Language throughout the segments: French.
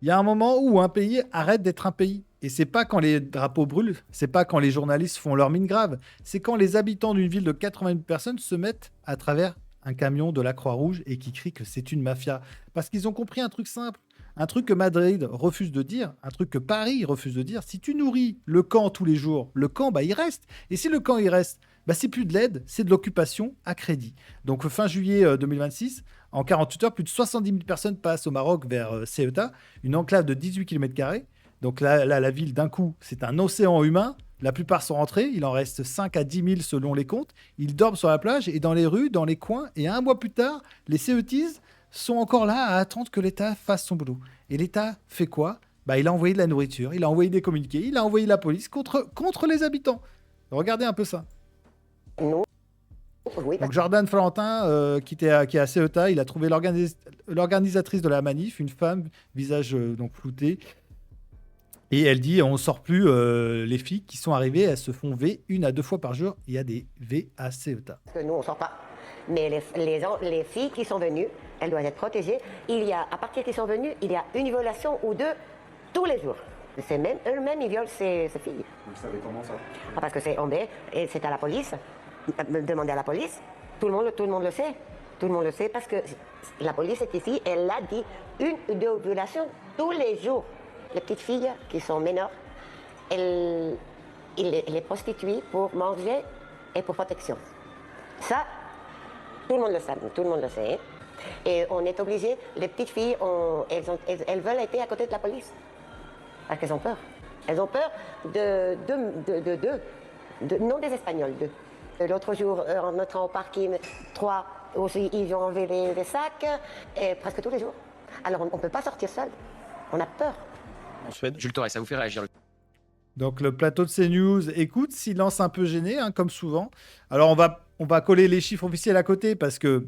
Il y a un moment où un pays arrête d'être un pays. Et c'est pas quand les drapeaux brûlent, c'est pas quand les journalistes font leur mine grave, c'est quand les habitants d'une ville de 80 000 personnes se mettent à travers un camion de la Croix-Rouge et qui crient que c'est une mafia. Parce qu'ils ont compris un truc simple, un truc que Madrid refuse de dire, un truc que Paris refuse de dire. Si tu nourris le camp tous les jours, le camp, bah, il reste. Et si le camp, il reste, bah, c'est plus de l'aide, c'est de l'occupation à crédit. Donc fin juillet 2026, en 48 heures, plus de 70 000 personnes passent au Maroc vers Ceuta, une enclave de 18 km². Donc là, la ville, d'un coup, c'est un océan humain. La plupart sont rentrés. Il en reste 5 à 10 000 selon les comptes. Ils dorment sur la plage et dans les rues, dans les coins. Et un mois plus tard, les Ceutis sont encore là à attendre que l'État fasse son boulot. Et l'État fait quoi? Bah, il a envoyé de la nourriture, il a envoyé des communiqués, il a envoyé la police contre les habitants. Regardez un peu ça. Nous, oui, Donc Jordan Florentin, qui est à Ceuta, il a trouvé l'organisatrice de la manif, une femme, visage donc flouté. Et elle dit, on ne sort plus les filles qui sont arrivées, elles se font V 1 à 2 fois par jour. Il y a des V à Ceuta. parce que nous, on ne sort pas. Mais les filles qui sont venues, elles doivent être protégées. À partir qu'ils sont venues, il y a une violation ou deux tous les jours. C'est même eux-mêmes, ils violent ces filles. Vous savez comment ça? Parce que c'est à la police. Demandez à la police. Tout le monde le sait. Tout le monde le sait parce que la police est ici. Elle a dit 1 ou 2 violations tous les jours. Les petites filles qui sont mineures, elles les prostituent pour manger et pour protection. Ça, tout le monde le sait. Tout le monde le sait. Et on est obligé, les petites filles, elles veulent être à côté de la police. Parce qu'elles ont peur. Elles ont peur non des Espagnols, d'eux. L'autre jour, en entrant au parking, 3 aussi, ils ont enlevé des sacs, et presque tous les jours. Alors on ne peut pas sortir seul. On a peur. En Suède. Jules Torres, ça vous fait réagir? Donc le plateau de CNews écoute, silence un peu gêné, hein, comme souvent. Alors on va coller les chiffres officiels à côté parce que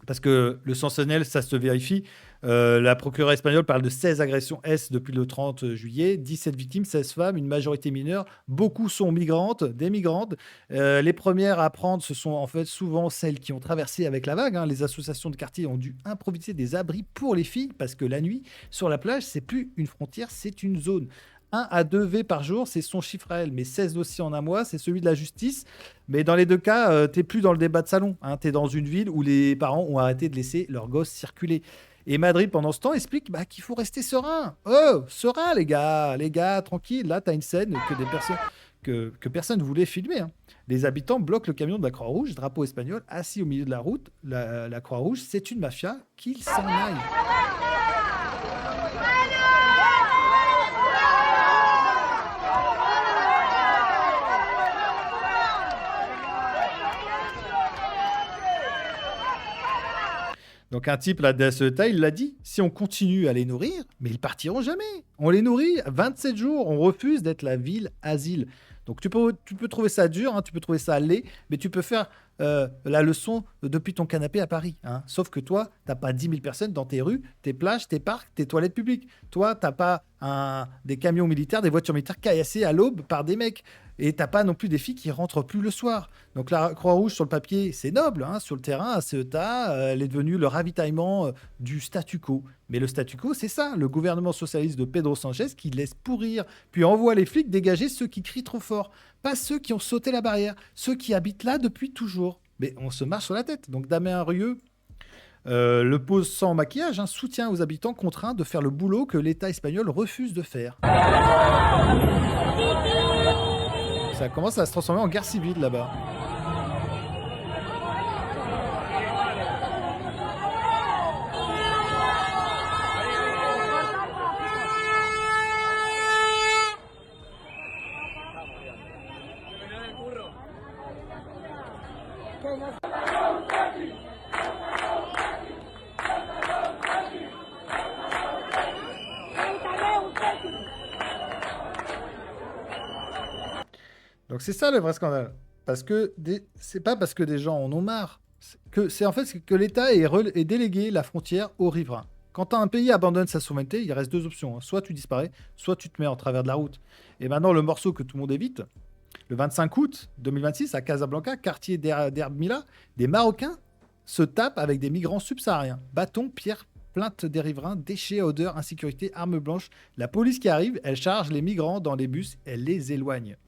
le sensationnel, ça se vérifie. La procureure espagnole parle de 16 agressions S depuis le 30 juillet, 17 victimes, 16 femmes, une majorité mineure. Beaucoup sont migrantes, des migrantes. Les premières à prendre, ce sont en fait souvent celles qui ont traversé avec la vague, hein. Les associations de quartier ont dû improviser des abris pour les filles parce que la nuit, sur la plage, c'est plus une frontière, c'est une zone. 1 à 2 V par jour, c'est son chiffre à elle. Mais 16 dossiers en un mois, c'est celui de la justice. Mais dans les deux cas, t'es plus dans le débat de salon, hein. T'es dans une ville où les parents ont arrêté de laisser leurs gosses circuler. Et Madrid, pendant ce temps, explique qu'il faut rester serein. Oh, serein, les gars. Les gars, tranquille. Là, t'as une scène que personne ne voulait filmer, hein. Les habitants bloquent le camion de la Croix-Rouge, drapeau espagnol, assis au milieu de la route. La Croix-Rouge, c'est une mafia, qu'ils s'en aillent. Donc un type là de cette taille, il l'a dit, si on continue à les nourrir, mais ils partiront jamais. On les nourrit 27 jours, on refuse d'être la ville asile. Donc tu peux trouver ça dur, hein, tu peux trouver ça laid, mais tu peux faire la leçon depuis ton canapé à Paris, hein. Sauf que toi, t'as pas 10 000 personnes dans tes rues, tes plages, tes parcs, tes toilettes publiques. Toi, t'as pas des camions militaires, des voitures militaires caillassées à l'aube par des mecs. Et t'as pas non plus des filles qui rentrent plus le soir. Donc la Croix-Rouge sur le papier, c'est noble, hein. Sur le terrain, à Ceuta, elle est devenue le ravitaillement du statu quo. Mais le statu quo, c'est ça, le gouvernement socialiste de Pedro Sanchez qui laisse pourrir, puis envoie les flics dégager ceux qui crient trop fort. Pas ceux qui ont sauté la barrière, ceux qui habitent là depuis toujours. Mais on se marche sur la tête. Donc Damien Rieu, le pose sans maquillage, hein, soutient aux habitants contraints de faire le boulot que l'État espagnol refuse de faire. Ça commence à se transformer en guerre civile là-bas. Donc c'est ça le vrai scandale. Parce que c'est pas parce que des gens en ont marre. C'est en fait que l'État est délégué la frontière aux riverains. Quand un pays abandonne sa souveraineté, il reste deux options, hein. Soit tu disparais, soit tu te mets en travers de la route. Et maintenant, le morceau que tout le monde évite, le 25 août 2026, à Casablanca, quartier d'Hermila, des Marocains se tapent avec des migrants subsahariens. Bâtons, pierres, plainte des riverains, déchets, odeur, insécurité, armes blanches. La police qui arrive, elle charge les migrants dans les bus, elle les éloigne.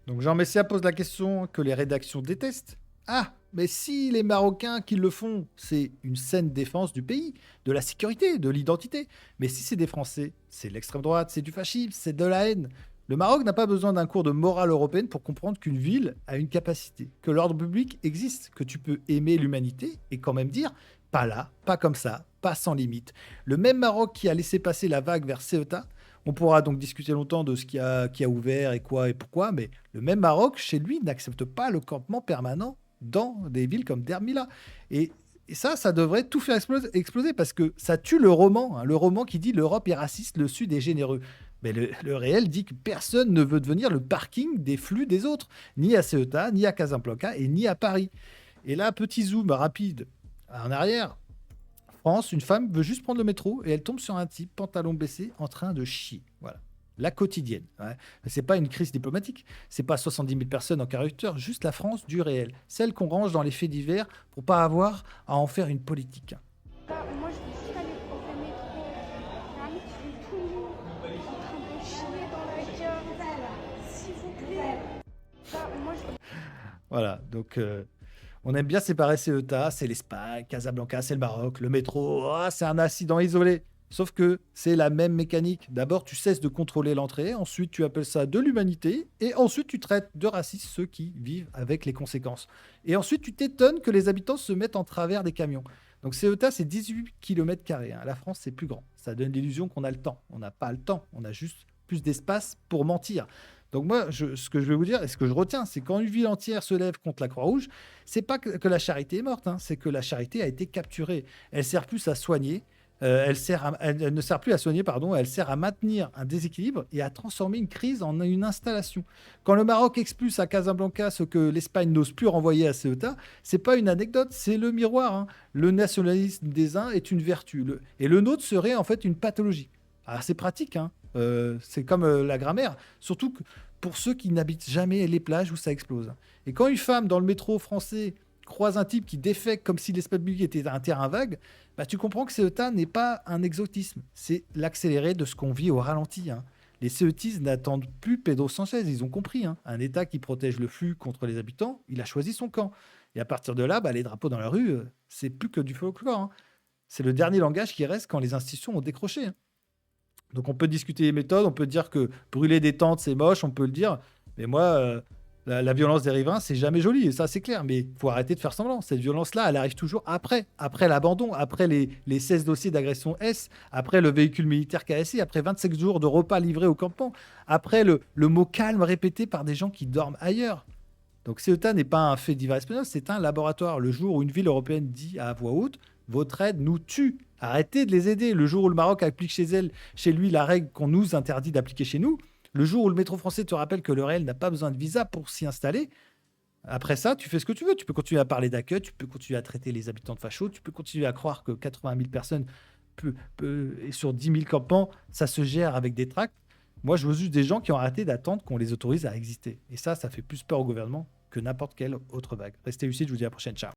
Donc Jean Messia pose la question que les rédactions détestent. Ah, mais si les Marocains qui le font, c'est une saine défense du pays, de la sécurité, de l'identité. Mais si c'est des Français, c'est l'extrême droite, c'est du fascisme, c'est de la haine. Le Maroc n'a pas besoin d'un cours de morale européenne pour comprendre qu'une ville a une capacité, que l'ordre public existe, que tu peux aimer l'humanité et quand même dire pas là, pas comme ça, pas sans limite. Le même Maroc qui a laissé passer la vague vers Ceuta. On pourra donc discuter longtemps de ce qui a ouvert et quoi et pourquoi, mais le même Maroc, chez lui, n'accepte pas le campement permanent dans des villes comme Dermila. Et ça devrait tout faire exploser parce que ça tue le roman, hein, le roman qui dit l'Europe est raciste, le Sud est généreux. Mais le réel dit que personne ne veut devenir le parking des flux des autres, ni à Ceuta, ni à Casablanca et ni à Paris. Et là, petit zoom rapide en arrière. France, une femme veut juste prendre le métro et elle tombe sur un type, pantalon baissé, en train de chier. Voilà. La quotidienne. Ouais. C'est pas une crise diplomatique. C'est pas 70 000 personnes en 48 heures, juste la France du réel. Celle qu'on range dans les faits divers pour pas avoir à en faire une politique. Moi, je veux juste aller prendre le métro. Ramit, je suis tout nu, en train de chier dans la gare. S'il vous plaît. Moi, Voilà. Donc, on aime bien séparer Ceuta, c'est l'Espagne, Casablanca, c'est le Maroc, le métro, c'est un accident isolé. Sauf que c'est la même mécanique. D'abord, tu cesses de contrôler l'entrée, ensuite tu appelles ça de l'humanité, et ensuite tu traites de racistes ceux qui vivent avec les conséquences. Et ensuite, tu t'étonnes que les habitants se mettent en travers des camions. Donc Ceuta, c'est 18 km². La France, c'est plus grand. Ça donne l'illusion qu'on a le temps. On n'a pas le temps, on a juste plus d'espace pour mentir. Donc moi, ce que je vais vous dire et ce que je retiens, c'est quand une ville entière se lève contre la Croix-Rouge, c'est pas que la charité est morte, hein, c'est que la charité a été capturée. Elle sert plus à soigner, elle ne sert plus à soigner, pardon, elle sert à maintenir un déséquilibre et à transformer une crise en une installation. Quand le Maroc expulse à Casablanca ce que l'Espagne n'ose plus renvoyer à Ceuta, c'est pas une anecdote, c'est le miroir. Hein. Le nationalisme des uns est une vertu, et le nôtre serait en fait une pathologie. Alors c'est pratique, hein. C'est comme la grammaire, surtout que pour ceux qui n'habitent jamais les plages où ça explose. Et quand une femme dans le métro français croise un type qui défèque comme si l'espace public était un terrain vague, bah, tu comprends que Ceuta n'est pas un exotisme, c'est l'accéléré de ce qu'on vit au ralenti. Hein. Les Ceutistes n'attendent plus Pedro Sanchez, ils ont compris. Hein. Un État qui protège le flux contre les habitants, il a choisi son camp. Et à partir de là, bah, les drapeaux dans la rue, c'est plus que du folklore. Hein. C'est le dernier langage qui reste quand les institutions ont décroché. Hein. Donc on peut discuter les méthodes, on peut dire que brûler des tentes c'est moche, on peut le dire. Mais moi, la violence des riverains, c'est jamais joli, et ça c'est clair. Mais il faut arrêter de faire semblant. Cette violence-là, elle arrive toujours après l'abandon, après les 16 dossiers d'agression S, après le véhicule militaire KSI, après 25 jours de repas livrés au campement, après le mot calme répété par des gens qui dorment ailleurs. Donc Ceuta n'est pas un fait divers espagnol, c'est un laboratoire. Le jour où une ville européenne dit à voix haute « Votre aide nous tue », arrêtez de les aider. Le jour où le Maroc applique chez lui la règle qu'on nous interdit d'appliquer chez nous, le jour où le métro français te rappelle que le réel n'a pas besoin de visa pour s'y installer, après ça, tu fais ce que tu veux. Tu peux continuer à parler d'accueil, tu peux continuer à traiter les habitants de fachos, tu peux continuer à croire que 80 000 personnes et sur 10 000 campements, ça se gère avec des tracts. Moi, je veux juste des gens qui ont arrêté d'attendre qu'on les autorise à exister. Et ça fait plus peur au gouvernement que n'importe quelle autre vague. Restez lucides, je vous dis à la prochaine. Ciao.